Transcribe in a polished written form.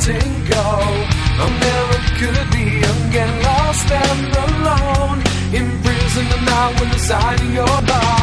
letting go. Never could be young and lost and alone, imprisoned now inside of your body.